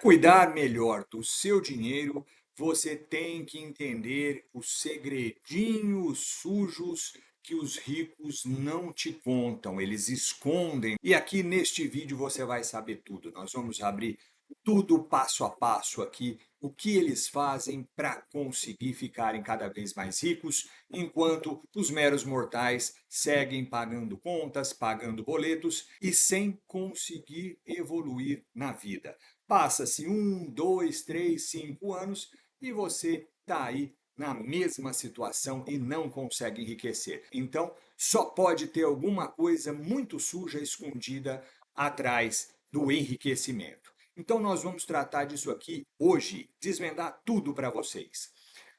cuidar melhor do seu dinheiro, você tem que entender os segredinhos sujos que os ricos não te contam, eles escondem. E aqui neste vídeo você vai saber tudo. Nós vamos abrir tudo passo a passo aqui, o que eles fazem para conseguir ficarem cada vez mais ricos, enquanto os meros mortais seguem pagando contas, pagando boletos e sem conseguir evoluir na vida. Passa-se 1, 2, 3, 5 anos e você está aí na mesma situação e não consegue enriquecer. Então, só pode ter alguma coisa muito suja escondida atrás do enriquecimento. Então, nós vamos tratar disso aqui hoje, desvendar tudo para vocês.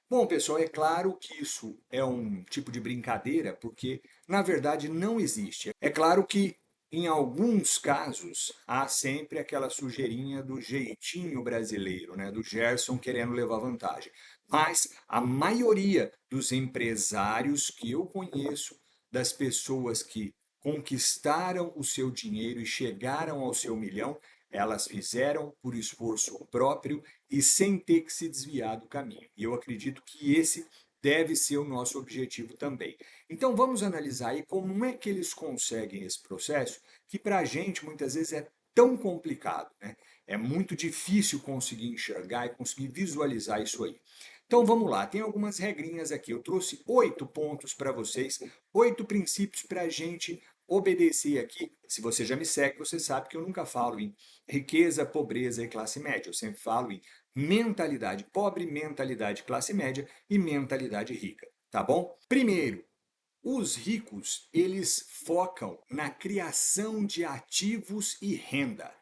Bom, pessoal, é claro que isso é um tipo de brincadeira, porque na verdade não existe. É claro que em alguns casos há sempre aquela sujeirinha do jeitinho brasileiro, né, do Gerson querendo levar vantagem. Mas a maioria dos empresários que eu conheço, das pessoas que conquistaram o seu dinheiro e chegaram ao seu milhão, elas fizeram por esforço próprio e sem ter que se desviar do caminho. E eu acredito que esse deve ser o nosso objetivo também. Então vamos analisar aí como é que eles conseguem esse processo, que para a gente muitas vezes é tão complicado, né? É muito difícil conseguir enxergar e conseguir visualizar isso aí. Então vamos lá, tem algumas regrinhas aqui. Eu trouxe 8 pontos para vocês, 8 princípios para a gente obedecer aqui. Se você já me segue, você sabe que eu nunca falo em riqueza, pobreza e classe média. Eu sempre falo em mentalidade pobre, mentalidade classe média e mentalidade rica, tá bom? Primeiro, os ricos, eles focam na criação de ativos e renda.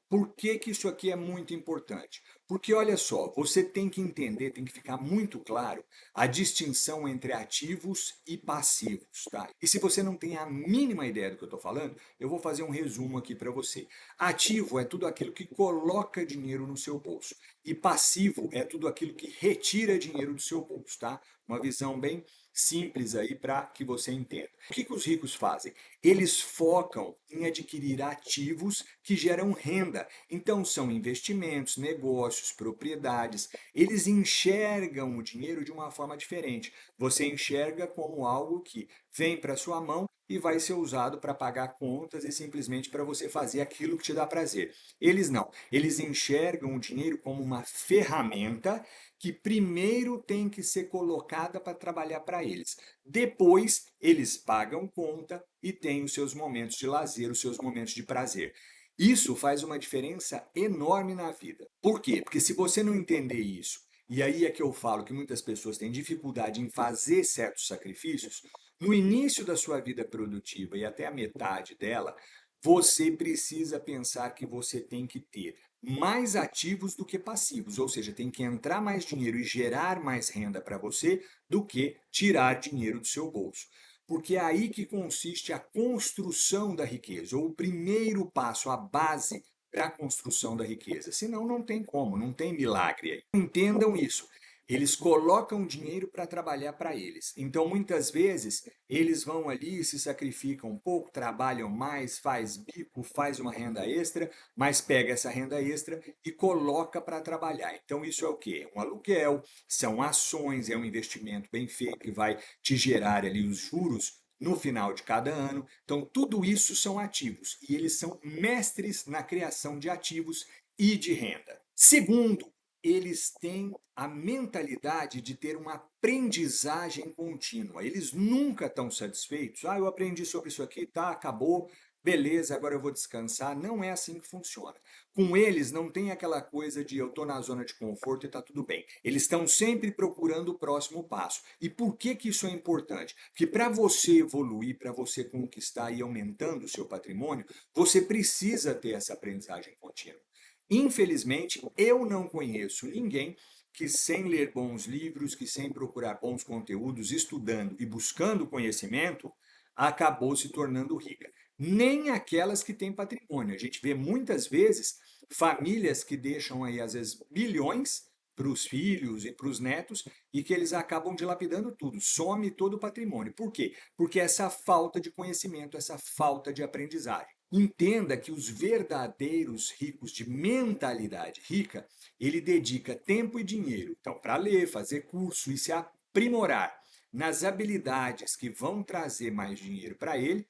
Por que que isso aqui é muito importante? Porque olha só, você tem que entender, tem que ficar muito claro a distinção entre ativos e passivos, tá? E se você não tem a mínima ideia do que eu estou falando, eu vou fazer um resumo aqui para você. Ativo é tudo aquilo que coloca dinheiro no seu bolso e passivo é tudo aquilo que retira dinheiro do seu bolso, tá? Uma visão bem simples aí para que você entenda. O que que os ricos fazem? Eles focam em adquirir ativos que geram renda. Então, são investimentos, negócios, propriedades. Eles enxergam o dinheiro de uma forma diferente. Você enxerga como algo que vem para sua mão e vai ser usado para pagar contas e simplesmente para você fazer aquilo que te dá prazer. Eles não. Eles enxergam o dinheiro como uma ferramenta que primeiro tem que ser colocada para trabalhar para eles. Depois, eles pagam conta e têm os seus momentos de lazer, os seus momentos de prazer. Isso faz uma diferença enorme na vida. Por quê? Porque se você não entender isso, e aí é que eu falo que muitas pessoas têm dificuldade em fazer certos sacrifícios, no início da sua vida produtiva e até a metade dela, você precisa pensar que você tem que ter mais ativos do que passivos, ou seja, tem que entrar mais dinheiro e gerar mais renda para você do que tirar dinheiro do seu bolso. Porque é aí que consiste a construção da riqueza, ou o primeiro passo, a base para a construção da riqueza. Senão não tem como, não tem milagre aí. Entendam isso. Eles colocam dinheiro para trabalhar para eles. Então, muitas vezes, eles vão ali, se sacrificam um pouco, trabalham mais, faz bico, faz uma renda extra, mas pega essa renda extra e coloca para trabalhar. Então, isso é o quê? Um aluguel, são ações, é um investimento bem feito que vai te gerar ali os juros no final de cada ano. Então, tudo isso são ativos e eles são mestres na criação de ativos e de renda. Segundo, eles têm a mentalidade de ter uma aprendizagem contínua. Eles nunca estão satisfeitos. Ah, eu aprendi sobre isso aqui, tá, acabou, beleza, agora eu vou descansar. Não é assim que funciona. Com eles não tem aquela coisa de eu estou na zona de conforto e está tudo bem. Eles estão sempre procurando o próximo passo. E por que que isso é importante? Porque para você evoluir, para você conquistar e aumentando o seu patrimônio, você precisa ter essa aprendizagem contínua. Infelizmente, eu não conheço ninguém que, sem ler bons livros, que sem procurar bons conteúdos, estudando e buscando conhecimento, acabou se tornando rica. Nem aquelas que têm patrimônio. A gente vê muitas vezes famílias que deixam aí, às vezes, bilhões para os filhos e para os netos e que eles acabam dilapidando tudo, some todo o patrimônio. Por quê? Porque essa falta de conhecimento, essa falta de aprendizagem. Entenda que os verdadeiros ricos de mentalidade rica, ele dedica tempo e dinheiro, então, para ler, fazer curso e se aprimorar nas habilidades que vão trazer mais dinheiro para ele,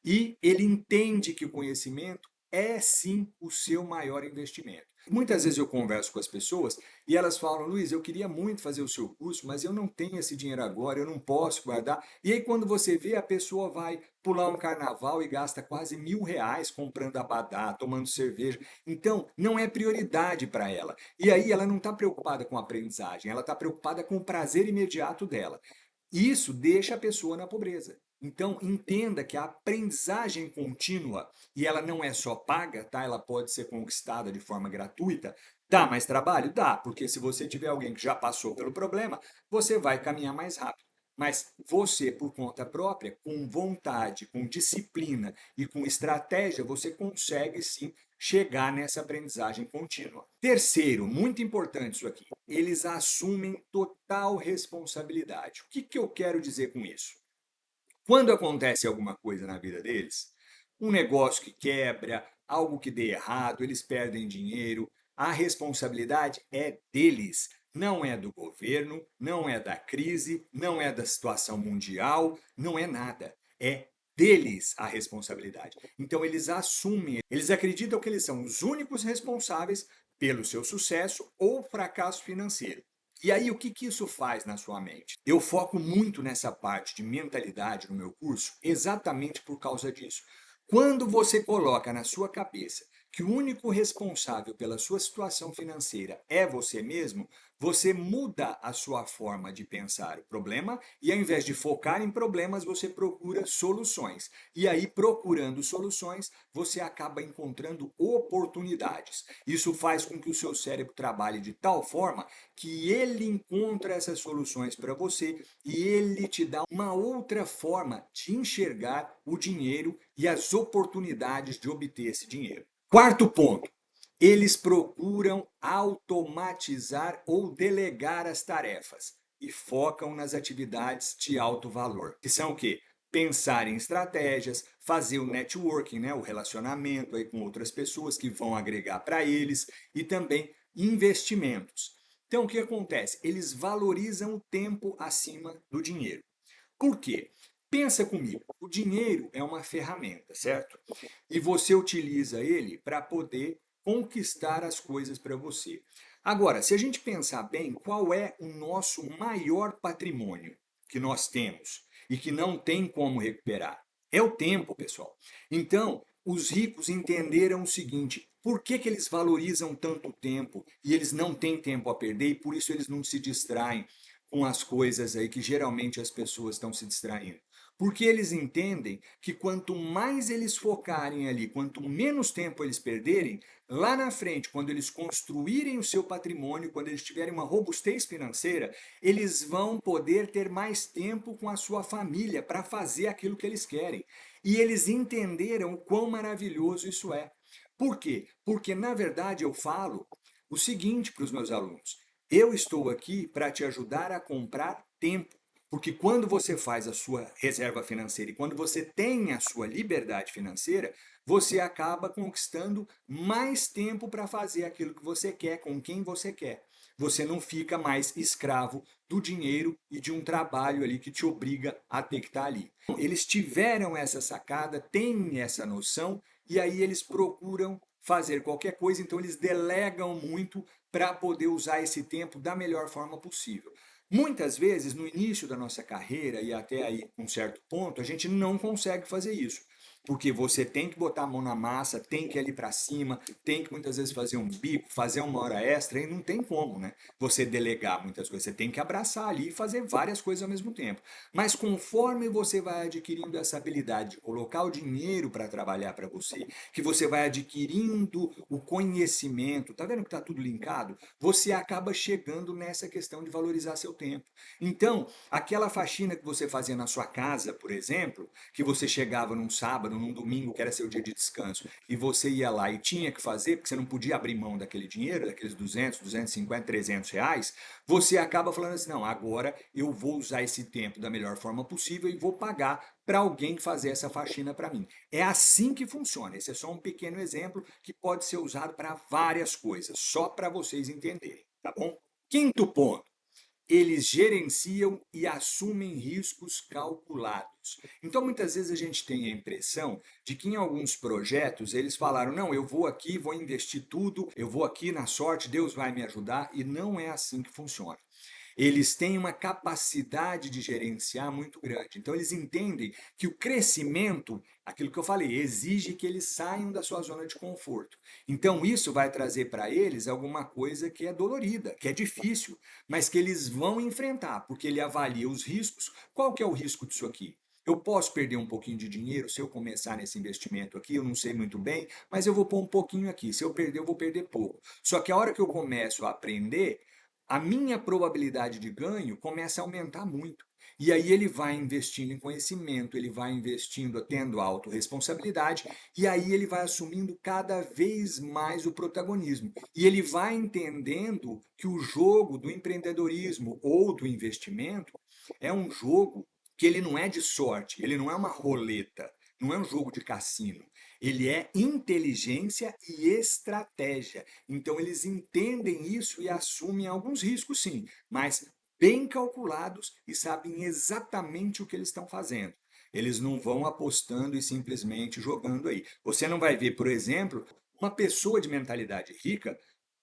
e ele entende que o conhecimento é sim o seu maior investimento. Muitas vezes eu converso com as pessoas e elas falam: Luiz, eu queria muito fazer o seu curso, mas eu não tenho esse dinheiro agora, eu não posso guardar. E aí, quando você vê, a pessoa vai pular um carnaval e gasta quase R$ 1.000 comprando abadá, tomando cerveja. Então, não é prioridade para ela. E aí, ela não está preocupada com a aprendizagem, ela está preocupada com o prazer imediato dela. Isso deixa a pessoa na pobreza. Então, entenda que a aprendizagem contínua, e ela não é só paga, tá? Ela pode ser conquistada de forma gratuita. Dá mais trabalho? Dá, porque se você tiver alguém que já passou pelo problema, você vai caminhar mais rápido. Mas você, por conta própria, com vontade, com disciplina e com estratégia, você consegue sim chegar nessa aprendizagem contínua. Terceiro, muito importante isso aqui, eles assumem total responsabilidade. O que eu quero dizer com isso? Quando acontece alguma coisa na vida deles, um negócio que quebra, algo que dê errado, eles perdem dinheiro, a responsabilidade é deles. Não é do governo, não é da crise, não é da situação mundial, não é nada. É deles a responsabilidade. Então eles assumem, eles acreditam que eles são os únicos responsáveis pelo seu sucesso ou fracasso financeiro. E aí, o que isso faz na sua mente? Eu foco muito nessa parte de mentalidade no meu curso exatamente por causa disso. Quando você coloca na sua cabeça que o único responsável pela sua situação financeira é você mesmo, você muda a sua forma de pensar o problema e, ao invés de focar em problemas, você procura soluções. E aí, procurando soluções, você acaba encontrando oportunidades. Isso faz com que o seu cérebro trabalhe de tal forma que ele encontra essas soluções para você e ele te dá uma outra forma de enxergar o dinheiro e as oportunidades de obter esse dinheiro. Quarto ponto, eles procuram automatizar ou delegar as tarefas e focam nas atividades de alto valor, que são o quê? Pensar em estratégias, fazer o networking, né, o relacionamento aí com outras pessoas que vão agregar para eles e também investimentos. Então, o que acontece? Eles valorizam o tempo acima do dinheiro. Por quê? Pensa comigo, o dinheiro é uma ferramenta, certo? E você utiliza ele para poder conquistar as coisas para você. Agora, se a gente pensar bem, qual é o nosso maior patrimônio que nós temos e que não tem como recuperar? É o tempo, pessoal. Então, os ricos entenderam o seguinte: por que eles valorizam tanto o tempo e eles não têm tempo a perder e por isso eles não se distraem com as coisas aí que geralmente as pessoas estão se distraindo? Porque eles entendem que quanto mais eles focarem ali, quanto menos tempo eles perderem, lá na frente, quando eles construírem o seu patrimônio, quando eles tiverem uma robustez financeira, eles vão poder ter mais tempo com a sua família para fazer aquilo que eles querem. E eles entenderam o quão maravilhoso isso é. Por quê? Porque, na verdade, eu falo o seguinte para os meus alunos: eu estou aqui para te ajudar a comprar tempo. Porque quando você faz a sua reserva financeira e quando você tem a sua liberdade financeira, você acaba conquistando mais tempo para fazer aquilo que você quer, com quem você quer. Você não fica mais escravo do dinheiro e de um trabalho ali que te obriga a ter que estar ali. Eles tiveram essa sacada, têm essa noção e aí eles procuram fazer qualquer coisa, então eles delegam muito para poder usar esse tempo da melhor forma possível. Muitas vezes, no início da nossa carreira e até aí um certo ponto, a gente não consegue fazer isso. Porque você tem que botar a mão na massa, tem que ir ali para cima, tem que muitas vezes fazer um bico, fazer uma hora extra, e não tem como, né? Você delegar muitas coisas, você tem que abraçar ali e fazer várias coisas ao mesmo tempo. Mas conforme você vai adquirindo essa habilidade de colocar o dinheiro para trabalhar para você, que você vai adquirindo o conhecimento, tá vendo que tá tudo linkado? Você acaba chegando nessa questão de valorizar seu tempo. Então, aquela faxina que você fazia na sua casa, por exemplo, que você chegava num sábado sábado, num domingo, que era seu dia de descanso, e você ia lá e tinha que fazer, porque você não podia abrir mão daquele dinheiro, daqueles 200, 250, 300 reais, você acaba falando assim, não, agora eu vou usar esse tempo da melhor forma possível e vou pagar para alguém fazer essa faxina para mim. É assim que funciona. Esse é só um pequeno exemplo que pode ser usado para várias coisas, só para vocês entenderem, tá bom? Quinto ponto, eles gerenciam e assumem riscos calculados. Então, muitas vezes a gente tem a impressão de que em alguns projetos eles falaram: não, eu vou aqui, vou investir tudo, eu vou aqui na sorte, Deus vai me ajudar, e não é assim que funciona. Eles têm uma capacidade de gerenciar muito grande. Então, eles entendem que o crescimento, aquilo que eu falei, exige que eles saiam da sua zona de conforto. Então, isso vai trazer para eles alguma coisa que é dolorida, que é difícil, mas que eles vão enfrentar, porque ele avalia os riscos. Qual que é o risco disso aqui? Eu posso perder um pouquinho de dinheiro se eu começar nesse investimento aqui, eu não sei muito bem, mas eu vou pôr um pouquinho aqui. Se eu perder, eu vou perder pouco. Só que a hora que eu começo a aprender, a minha probabilidade de ganho começa a aumentar muito. E aí ele vai investindo em conhecimento, ele vai investindo, tendo autorresponsabilidade, e aí ele vai assumindo cada vez mais o protagonismo. E ele vai entendendo que o jogo do empreendedorismo ou do investimento é um jogo que ele não é de sorte, ele não é uma roleta, não é um jogo de cassino. Ele é inteligência e estratégia. Então eles entendem isso e assumem alguns riscos, sim, mas bem calculados e sabem exatamente o que eles estão fazendo. Eles não vão apostando e simplesmente jogando aí. Você não vai ver, por exemplo, uma pessoa de mentalidade rica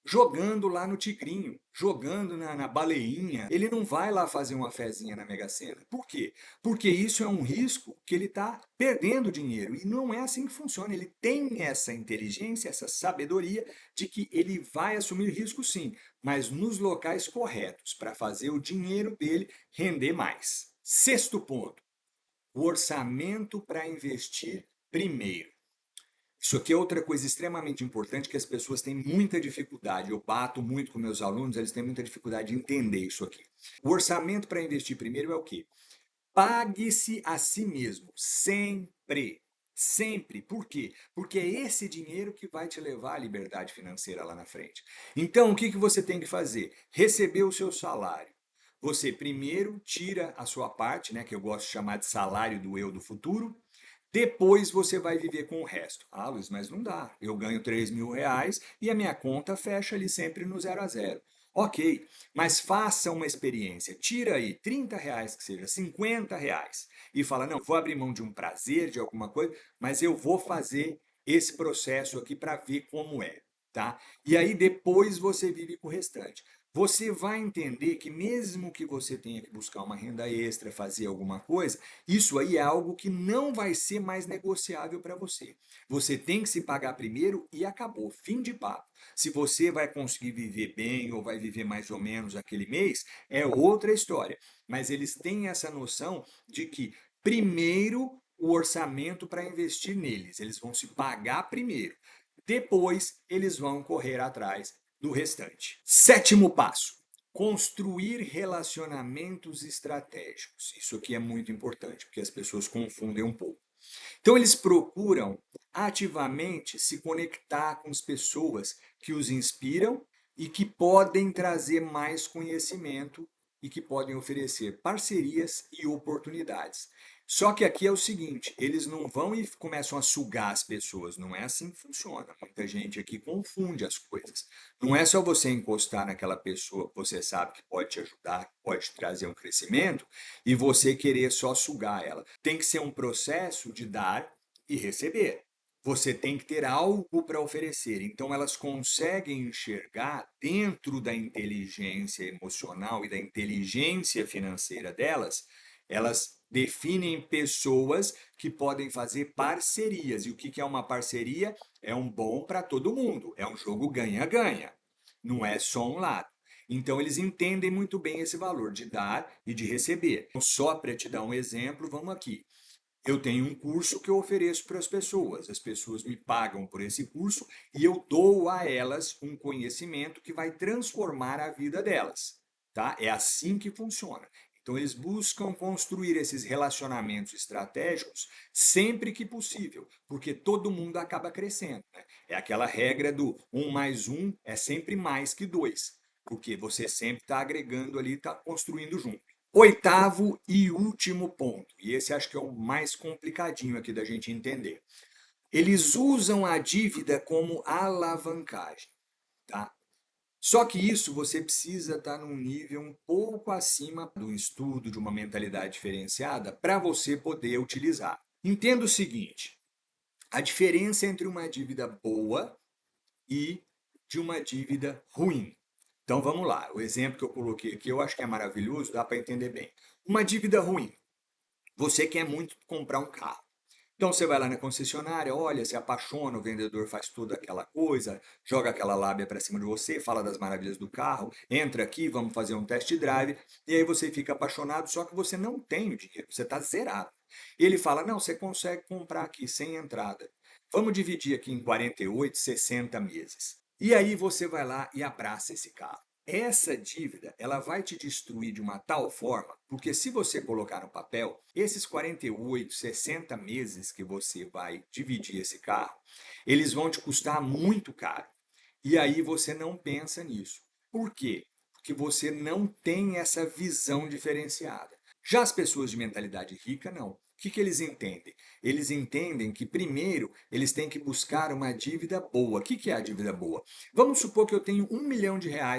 jogando lá no tigrinho, jogando na baleinha. Ele não vai lá fazer uma fezinha na Mega Sena. Por quê? Porque isso é um risco que ele está perdendo dinheiro. E não é assim que funciona. Ele tem essa inteligência, essa sabedoria de que ele vai assumir risco sim, mas nos locais corretos, para fazer o dinheiro dele render mais. Sexto ponto, o orçamento para investir primeiro. Isso aqui é outra coisa extremamente importante que as pessoas têm muita dificuldade. Eu bato muito com meus alunos, eles têm muita dificuldade de entender isso aqui. O orçamento para investir primeiro é o quê? Pague-se a si mesmo, sempre. Sempre. Por quê? Porque é esse dinheiro que vai te levar à liberdade financeira lá na frente. Então, o que você tem que fazer? Receber o seu salário. Você primeiro tira a sua parte, né, que eu gosto de chamar de salário do eu do futuro. Depois você vai viver com o resto. Ah, Luiz, mas não dá. Eu ganho 3 mil reais e a minha conta fecha ali sempre no 0 a 0. Ok, mas faça uma experiência. Tira aí 30 reais, que seja 50 reais, e fala: não, vou abrir mão de um prazer, de alguma coisa, mas eu vou fazer esse processo aqui para ver como é, tá? E aí depois você vive com o restante. Você vai entender que mesmo que você tenha que buscar uma renda extra, fazer alguma coisa, isso aí é algo que não vai ser mais negociável para você. Você tem que se pagar primeiro e acabou, fim de papo. Se você vai conseguir viver bem ou vai viver mais ou menos aquele mês, é outra história. Mas eles têm essa noção de que primeiro o orçamento para investir neles, eles vão se pagar primeiro. Depois eles vão correr atrás do restante. Sétimo passo: construir relacionamentos estratégicos. Isso aqui é muito importante, porque as pessoas confundem um pouco. Então, eles procuram ativamente se conectar com as pessoas que os inspiram e que podem trazer mais conhecimento e que podem oferecer parcerias e oportunidades. Só que aqui é o seguinte, eles não vão e começam a sugar as pessoas, não é assim que funciona. Muita gente aqui confunde as coisas. Não é só você encostar naquela pessoa que você sabe que pode te ajudar, pode te trazer um crescimento, e você querer só sugar ela. Tem que ser um processo de dar e receber. Você tem que ter algo para oferecer. Então, elas conseguem enxergar dentro da inteligência emocional e da inteligência financeira delas, elas definem pessoas que podem fazer parcerias. E o que é uma parceria? É um bom para todo mundo. É um jogo ganha-ganha. Não é só um lado. Então, eles entendem muito bem esse valor de dar e de receber. Só para te dar um exemplo, vamos aqui. Eu tenho um curso que eu ofereço para as pessoas me pagam por esse curso e eu dou a elas um conhecimento que vai transformar a vida delas, tá? É assim que funciona. Então, eles buscam construir esses relacionamentos estratégicos sempre que possível, porque todo mundo acaba crescendo, né? É aquela regra do 1 mais 1 é sempre mais que 2, porque você sempre está agregando ali, está construindo junto. Oitavo e último ponto, e esse acho que é o mais complicadinho aqui da gente entender. Eles usam a dívida como alavancagem, tá? Só que isso você precisa estar num nível um pouco acima do estudo de uma mentalidade diferenciada para você poder utilizar. Entenda o seguinte: a diferença entre uma dívida boa e de uma dívida ruim. Então vamos lá, o exemplo que eu coloquei aqui eu acho que é maravilhoso, dá para entender bem. Uma dívida ruim, você quer muito comprar um carro. Então você vai lá na concessionária, olha, se apaixona, o vendedor faz toda aquela coisa, joga aquela lábia para cima de você, fala das maravilhas do carro, entra aqui, vamos fazer um test drive, e aí você fica apaixonado, só que você não tem o dinheiro, você está zerado. Ele fala, não, você consegue comprar aqui sem entrada. Vamos dividir aqui em 48, 60 meses. E aí você vai lá e abraça esse carro. Essa dívida, ela vai te destruir de uma tal forma, porque se você colocar no papel, esses 48, 60 meses que você vai dividir esse carro, eles vão te custar muito caro. E aí você não pensa nisso. Por quê? Porque você não tem essa visão diferenciada. Já as pessoas de mentalidade rica, não. O que eles entendem? Eles entendem que, primeiro, eles têm que buscar uma dívida boa. O que é a dívida boa? Vamos supor que eu tenho R$ 1 milhão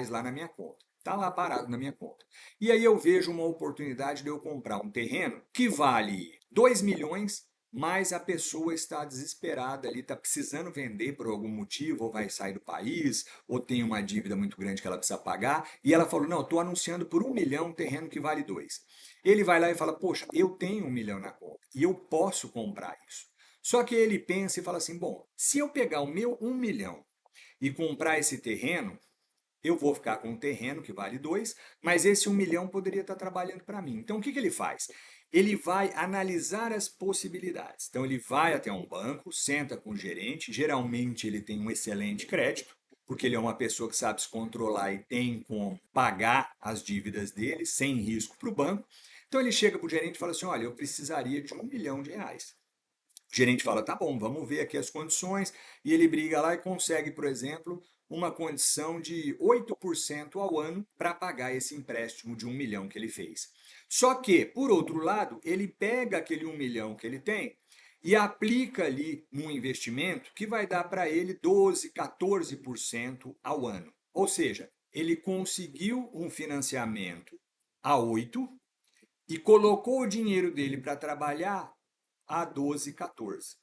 lá na minha conta. Está lá parado na minha conta. E aí eu vejo uma oportunidade de eu comprar um terreno que vale 2 milhões, mas a pessoa está desesperada ali, está precisando vender por algum motivo, ou vai sair do país, ou tem uma dívida muito grande que ela precisa pagar, e ela falou, não, estou anunciando por 1 milhão um terreno que vale 2. Ele vai lá e fala, poxa, eu tenho 1 milhão na conta, e eu posso comprar isso. Só que ele pensa e fala assim, bom, se eu pegar o meu 1 milhão e comprar esse terreno, eu vou ficar com um terreno que vale 2, mas esse 1 milhão poderia estar trabalhando para mim. Então, o que ele faz? Ele vai analisar as possibilidades. Então, ele vai até um banco, senta com o gerente, geralmente ele tem um excelente crédito, porque ele é uma pessoa que sabe se controlar e tem como pagar as dívidas dele sem risco para o banco. Então, ele chega para o gerente e fala assim, olha, eu precisaria de R$ 1 milhão. O gerente fala, tá bom, vamos ver aqui as condições, e ele briga lá e consegue, por exemplo, uma condição de 8% ao ano para pagar esse empréstimo de 1 milhão que ele fez. Só que, por outro lado, ele pega aquele 1 milhão que ele tem e aplica ali num investimento que vai dar para ele 12, 14% ao ano. Ou seja, ele conseguiu um financiamento a 8 e colocou o dinheiro dele para trabalhar a 12, 14.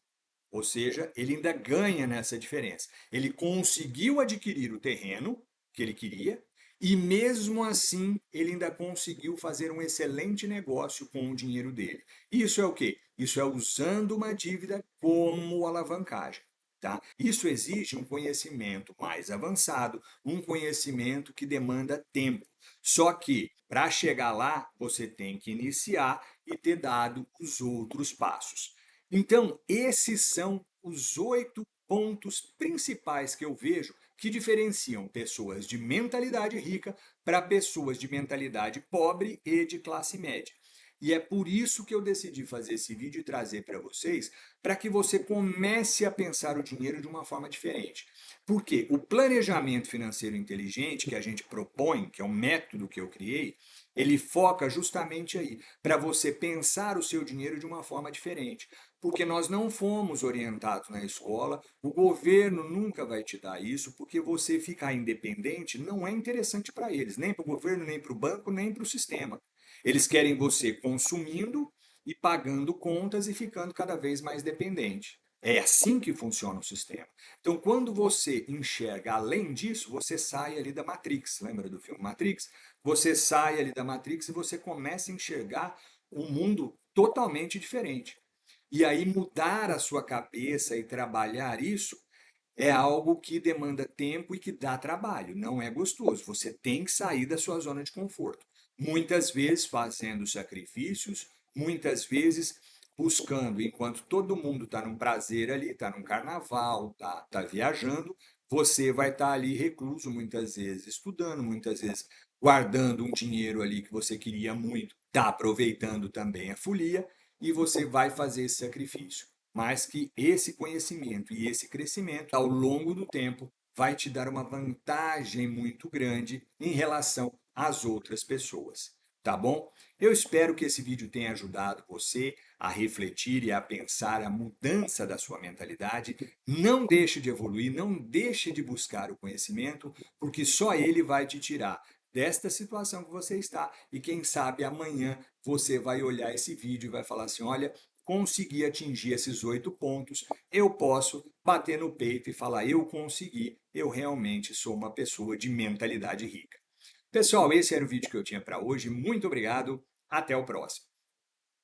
Ou seja, ele ainda ganha nessa diferença. Ele conseguiu adquirir o terreno que ele queria e, mesmo assim, ele ainda conseguiu fazer um excelente negócio com o dinheiro dele. Isso é o quê? Isso é usando uma dívida como alavancagem. Tá? Isso exige um conhecimento mais avançado, um conhecimento que demanda tempo. Só que, para chegar lá, você tem que iniciar e ter dado os outros passos. Então, esses são os 8 pontos principais que eu vejo que diferenciam pessoas de mentalidade rica para pessoas de mentalidade pobre e de classe média. E é por isso que eu decidi fazer esse vídeo e trazer para vocês, para que você comece a pensar o dinheiro de uma forma diferente. Porque o planejamento financeiro inteligente que a gente propõe, que é um método que eu criei, ele foca justamente aí, para você pensar o seu dinheiro de uma forma diferente. Porque nós não fomos orientados na escola, o governo nunca vai te dar isso, porque você ficar independente não é interessante para eles, nem para o governo, nem para o banco, nem para o sistema. Eles querem você consumindo e pagando contas e ficando cada vez mais dependente. É assim que funciona o sistema. Então, quando você enxerga além disso, você sai ali da Matrix. Lembra do filme Matrix? Você sai ali da Matrix e você começa a enxergar um mundo totalmente diferente. E aí mudar a sua cabeça e trabalhar isso é algo que demanda tempo e que dá trabalho, não é gostoso. Você tem que sair da sua zona de conforto. Muitas vezes fazendo sacrifícios, muitas vezes buscando, enquanto todo mundo está num prazer ali, está num carnaval, está viajando, você vai estar ali recluso muitas vezes, estudando muitas vezes, guardando um dinheiro ali que você queria muito, está aproveitando também a folia e você vai fazer esse sacrifício. Mas que esse conhecimento e esse crescimento, ao longo do tempo, vai te dar uma vantagem muito grande em relação às outras pessoas. Tá bom? Eu espero que esse vídeo tenha ajudado você a refletir e a pensar a mudança da sua mentalidade. Não deixe de evoluir, não deixe de buscar o conhecimento, porque só ele vai te tirar desta situação que você está e quem sabe amanhã você vai olhar esse vídeo e vai falar assim: olha, consegui atingir esses 8 pontos, eu posso bater no peito e falar: eu consegui, eu realmente sou uma pessoa de mentalidade rica. Pessoal, esse era o vídeo que eu tinha para hoje. Muito obrigado. Até o próximo.